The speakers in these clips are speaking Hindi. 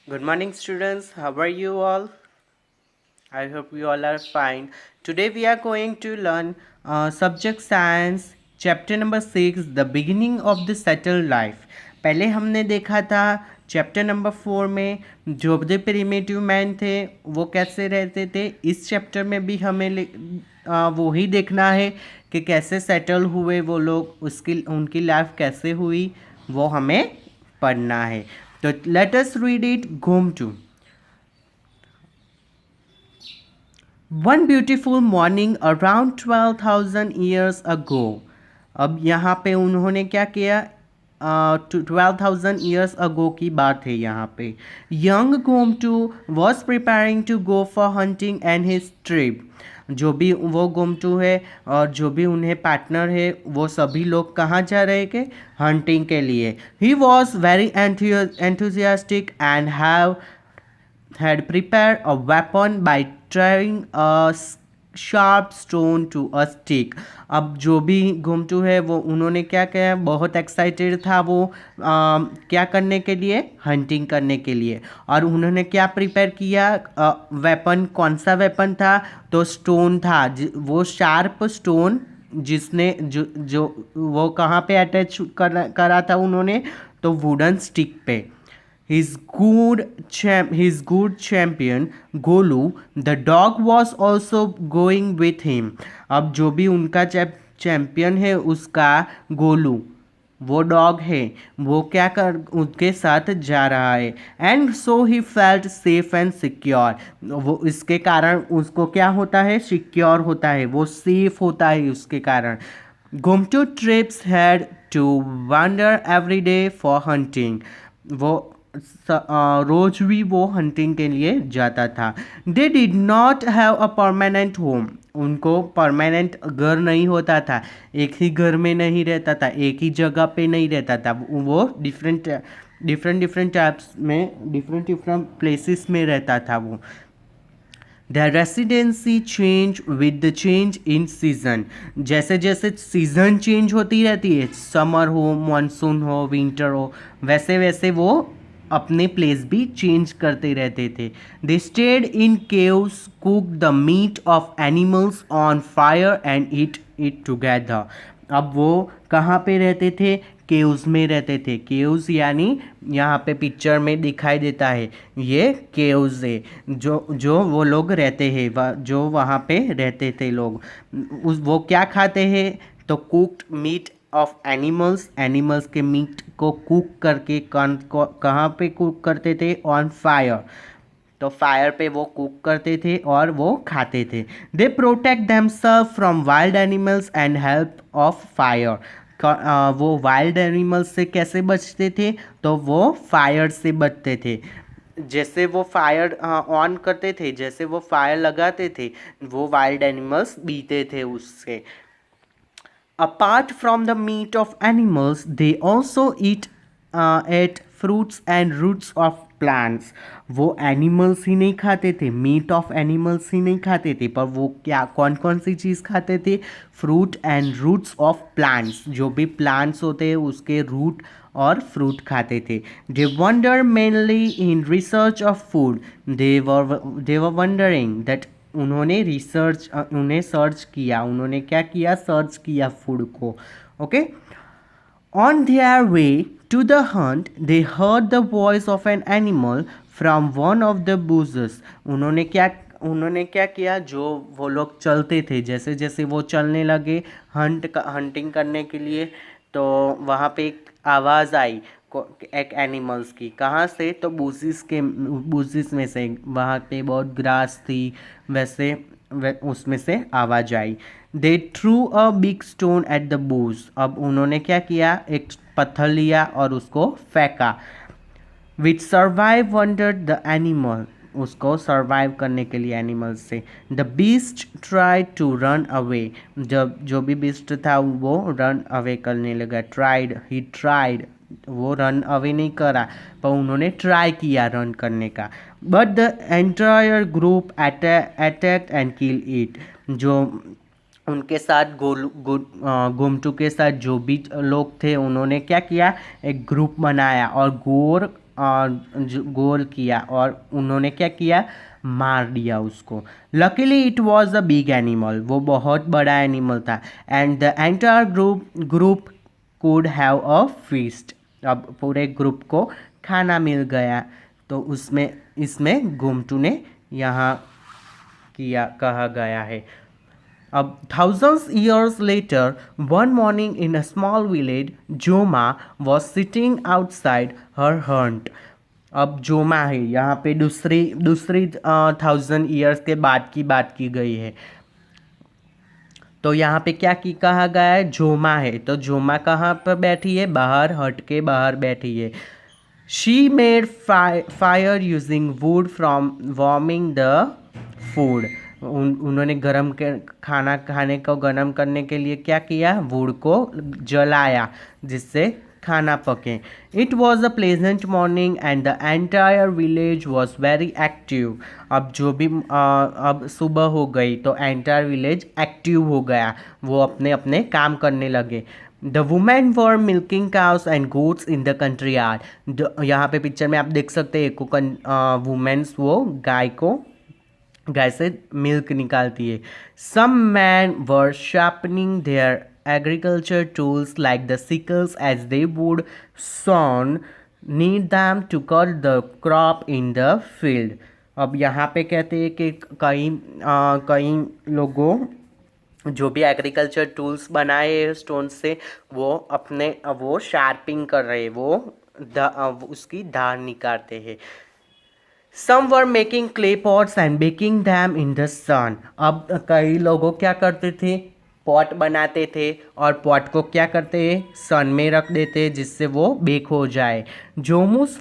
Good morning, students. How are you all? I hope you all are fine. Today we are going to learn subject science, chapter number 6, the beginning of the settled life. पहले हमने देखा था चैप्टर नंबर 4 में जो भी प्रिमिटिव मैन थे वो कैसे रहते थे। इस चैप्टर में भी हमें वो ही देखना है कि कैसे सेटल हुए वो लोग, उसकी उनकी लाइफ कैसे हुई, वो हमें पढ़ना है। तो लेट अस रीड इट। घूम to one beautiful morning around 12,000 years ago. अब यहाँ पे उन्होंने क्या किया, 12,000 ईयर्स अगो की बात है यहाँ पे। Young Gomtu was preparing to go for hunting and his trip. जो भी वो गोमटू है और जो भी उन्हें पार्टनर है वो सभी लोग कहाँ जा रहे थे, हंटिंग के लिए। He was very enthusiastic and have had prepared a weapon by tying a sharp stone to a stick। अब जो भी घुमटू है वो उन्होंने क्या किया, बहुत एक्साइटेड था वो क्या करने के लिए, हंटिंग करने के लिए। और उन्होंने क्या प्रिपेयर किया, वेपन। कौन सा वेपन था, तो स्टोन था, वो शार्प स्टोन जिसने जो जो वो कहाँ पे अटैच करा था उन्होंने, तो वुडन स्टिक पे। His good champion Golu, the dog was also going with him। अब जो भी उनका चैंपियन है उसका गोलू, वो डॉग है, वो क्या कर उनके साथ जा रहा है। And so he felt safe and secure. वो इसके कारण उसको क्या होता है, सिक्योर होता है, वो सेफ होता है उसके कारण। Gomtu trips had to wander every day for hunting। वो रोज भी वो हंटिंग के लिए जाता था। They did not have a permanent home. उनको परमानेंट घर नहीं होता था, एक ही घर में नहीं रहता था, एक ही जगह पे नहीं रहता था। वो डिफरेंट डिफरेंट डिफरेंट टाइप्स में, डिफरेंट डिफरेंट प्लेसेस में रहता था वो। The residency change with the change in season. जैसे जैसे सीजन चेंज होती रहती है, समर हो, मानसून हो, विंटर हो, वैसे वैसे वो अपने प्लेस भी चेंज करते रहते थे। They stayed in caves, cook the meat of animals on fire and eat it together. अब वो कहाँ पे रहते थे, केव्स में रहते थे। केव्स यानी यहाँ पे पिक्चर में दिखाई देता है, ये केव्स है जो जो वो लोग रहते हैं, जो वहाँ पे रहते थे लोग। वो क्या खाते हैं, तो cooked meet of animals, animals के मीट को कुक करके कहाँ पे कुक करते थे, ऑन फायर। तो फायर पे वो कुक करते थे और वो खाते थे। They protect themselves from wild animals and help of fire. वो वाइल्ड एनिमल्स से कैसे बचते थे, तो वो फायर से बचते थे। जैसे वो फायर ऑन करते थे, जैसे वो फायर लगाते थे, वो वाइल्ड एनिमल्स बीते थे उससे। Apart from the meat of animals, they also ate fruits and roots of plants। वो एनिमल्स ही नहीं खाते थे, मीट ऑफ एनिमल्स ही नहीं खाते थे, पर वो क्या कौन कौन सी चीज़ खाते थे, fruit and roots of plants. जो भी प्लांट्स होते हैं उसके रूट और फ्रूट खाते थे। They wonder mainly in research of food. They were wondering that, उन्होंने रिसर्च, उन्हें सर्च किया, उन्होंने क्या किया, सर्च किया फूड को। Okay. On their way to the hunt they heard the voice of an animal from one of the bushes. उन्होंने क्या किया, जो वो लोग चलते थे, जैसे जैसे वो चलने लगे हंटिंग करने के लिए, तो वहाँ पे एक आवाज़ आई एक एनिमल्स की। कहाँ से, तो बुशिस में से। वहाँ पे बहुत ग्रास थी, वैसे उसमें से आवाज़ आई। They threw a big stone at the bush. अब उन्होंने क्या किया, एक पत्थर लिया और उसको फेंका। Which survive wondered the animal. उसको सर्वाइव करने के लिए एनिमल से। The beast try to run away. जब जो भी बीस्ट था वो रन अवे करने लगा। ही ट्राइड, वो रन अवे नहीं करा, पर उन्होंने ट्राई किया रन करने का। But the entire group attacked and kill it. जो उनके साथ गुमटू के साथ जो भी लोग थे, उन्होंने क्या किया, एक ग्रुप बनाया और गोल किया और उन्होंने क्या किया, मार दिया उसको। Luckily it was a big animal, वो बहुत बड़ा एनिमल था। And the entire group could have a feast, अब पूरे ग्रुप को खाना मिल गया। तो उसमें इसमें गुमटू ने यहाँ किया कहा गया है। अब thousands years later, one morning in a small village, Joma was sitting outside her hunt. अब जोमा है यहाँ पे दूसरी दूसरी 1000 years के बाद की बात की गई है। तो यहाँ पे क्या की कहा गया है, जोमा है। तो जोमा कहाँ पर बैठी है, बाहर, हट के बाहर बैठी है। She made fire using wood from warming the food. उन्होंने गरम के खाना खाने को गर्म करने के लिए क्या किया, वुड को जलाया जिससे खाना पके। It was a pleasant morning and the entire village was very active. अब जो भी अब सुबह हो गई तो एंटायर विलेज एक्टिव हो गया, वो अपने अपने काम करने लगे। The women were milking cows and goats in the country yard. यहाँ पे पिक्चर में आप देख सकते हैं एक वुमेन्स वो गाय से मिल्क निकालती है। Some man were sharpening their agriculture tools like the sickles as they would soon need them to cut the crop in the field. अब यहाँ पे कहते हैं कि कई लोगों जो भी एग्रीकल्चर टूल्स बनाए स्टोन से वो शार्पिंग कर रहे, उसकी धार निकालते हैं। Some were making clay pots and baking them in the sun. अब कई लोगों क्या करते थे, पॉट बनाते थे और पॉट को क्या करते हैं, सन में रख देते जिससे वो बेक हो जाए। जोमूस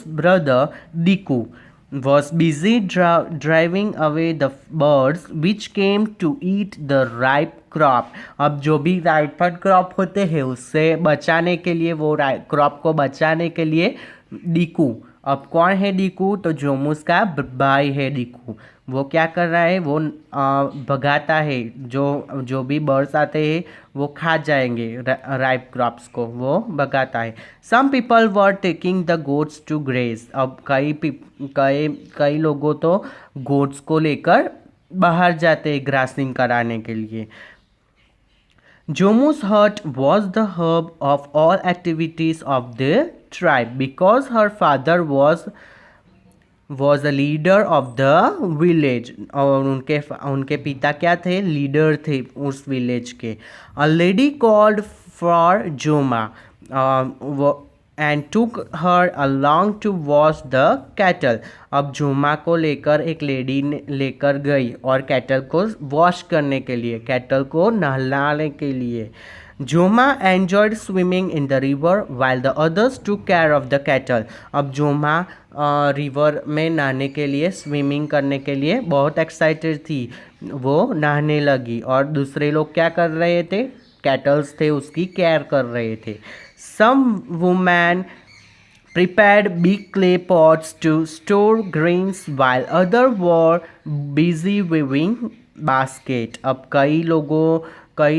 brother डिकू was busy driving away the birds which came to eat the ripe crop। अब जो भी राइपन क्रॉप होते हैं उससे बचाने के लिए, वो क्रॉप को बचाने के लिए डीकू, अब कौन है डीकू, तो जोमूस का भाई है डीकू। वो क्या कर रहा है, वो भगाता है जो भी बर्ड्स आते हैं वो खा जाएंगे राइप क्रॉप्स को, वो भगाता है। Some people were taking the goats to graze. अब कई लोगों तो गोट्स को लेकर बाहर जाते हैं ग्रासिंग कराने के लिए। Jomu's hut was the hub of all activities of the tribe because her father was a leader of the village। और उनके पिता क्या थे, लीडर थे उस विलेज के। A lady called for Joma and took her along to wash the cattle। अब जोमा को लेकर एक लेडी ने लेकर गई और कैटल को वॉश करने के लिए, कैटल को नहलाने के लिए। Joma enjoyed swimming in the river while the others took care of the cattle. अब जोमा रिवर में नहाने के लिए, स्विमिंग करने के लिए बहुत एक्साइटेड थी, वो नहाने लगी और दूसरे लोग क्या कर रहे थे, कैटल्स थे उसकी केयर कर रहे थे। Some women prepared big clay pots to store grains while others were busy weaving basket। अब कई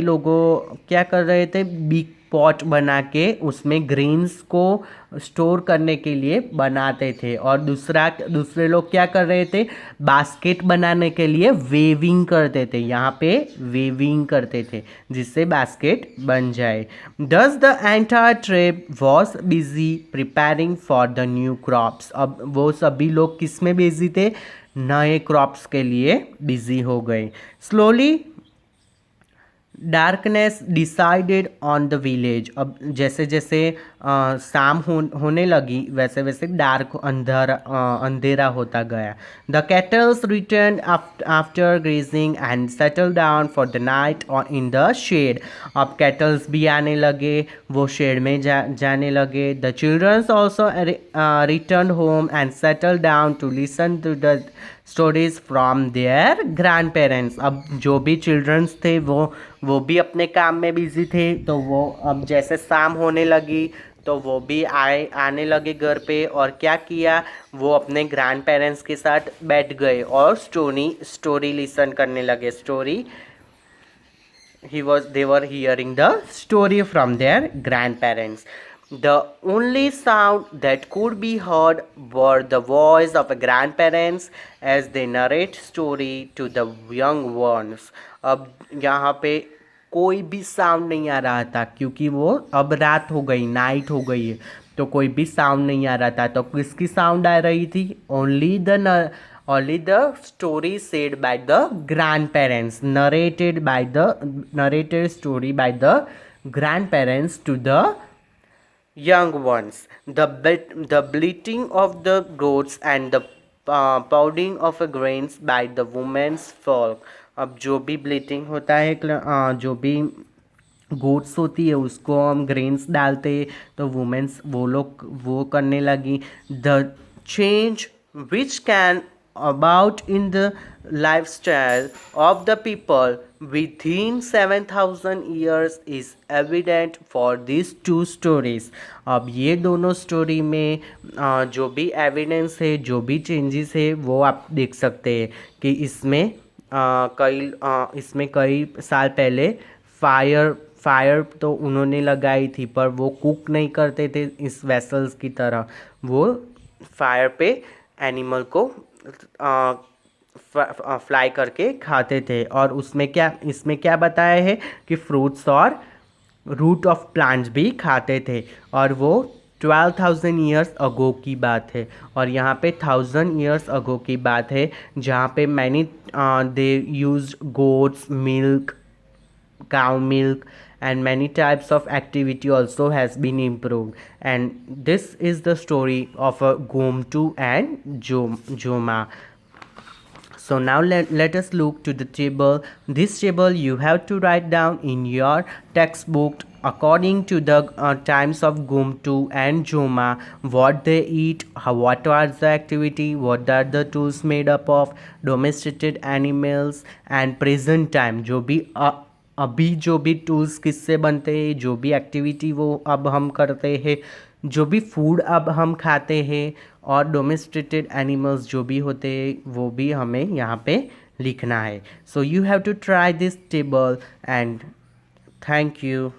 लोगों क्या कर रहे थे, बिग पॉट बना के उसमें ग्रेन्स को स्टोर करने के लिए बनाते थे और दूसरे लोग क्या कर रहे थे, बास्केट बनाने के लिए वेविंग करते थे, यहाँ पे वेविंग करते थे जिससे बास्केट बन जाए। Thus the entire tribe was busy preparing for the new crops। अब वो सभी लोग किस में बिजी थे, नए क्रॉप्स के लिए बिजी हो गए। Slowly darkness decided on the village. अब जैसे जैसे शाम होने लगी वैसे वैसे अंधेरा होता गया। The cattles return after grazing and settle down for the night in the shed. अब कैटल्स भी आने लगे, वो शेड में जाने लगे। The childrens also return home and settle down to listen to the stories from their grand parents. अब जो भी चिल्ड्रंस थे वो भी अपने काम में बिजी थे, तो वो अब जैसे शाम होने लगी तो वो भी आने लगे घर पे और क्या किया, वो अपने ग्रैंड पेरेंट्स के साथ बैठ गए और स्टोरी लिसन करने लगे। they were hearing the story from their grandparents। The only sound that could be heard were the voice of grandparents as they narrate story to the young ones. अब यहाँ पे कोई भी साउंड नहीं आ रहा था क्योंकि वो अब रात हो गई, नाइट हो गई है, तो कोई भी साउंड नहीं आ रहा था। तो किसकी साउंड आ रही थी? Only the story said by the grand parents, narrated story by the grand parents to the young ones. The bleating of the goats and the pounding of grains by the women's folk. अब जो भी ब्लीटिंग होता है, जो भी गोट्स होती है उसको हम ग्रेन्स डालते, तो वुमेन्स वो लोग वो करने लगी। The change which can about in the lifestyle of the people within 7,000 years is evident for these two stories. अब ये दोनों स्टोरी में जो भी एविडेंस है, जो भी चेंजेस है, वो आप देख सकते हैं कि इसमें कई साल पहले फायर तो उन्होंने लगाई थी, पर वो कुक नहीं करते थे इस वेसल्स की तरह, वो फायर पे एनिमल को फ्राई करके खाते थे। और इसमें क्या बताया है कि फ्रूट्स और रूट ऑफ प्लांट्स भी खाते थे, और वो 12,000 ईयर्स अगो की बात है। और यहाँ पे 1,000 ईयर्स अगो की बात है, जहाँ पे many they use goats milk, cow milk, and many types of activity also has been improved. And this is the story of a Gomtu and Joma. So now let us look to the table. This table you have to write down in your textbook according to the times of Gumtu and Joma, what they eat, what was the activity, what are the tools made up of, domesticated animals, and present time, जो भी अभी जो भी टूल्स किससे बनते हैं, जो भी एक्टिविटी वो अब हम करते हैं, जो भी फूड अब हम खाते हैं, और डोमेस्टिकेटेड एनिमल्स जो भी होते हैं वो भी हमें यहाँ पे लिखना है। So you have to try this table and thank you.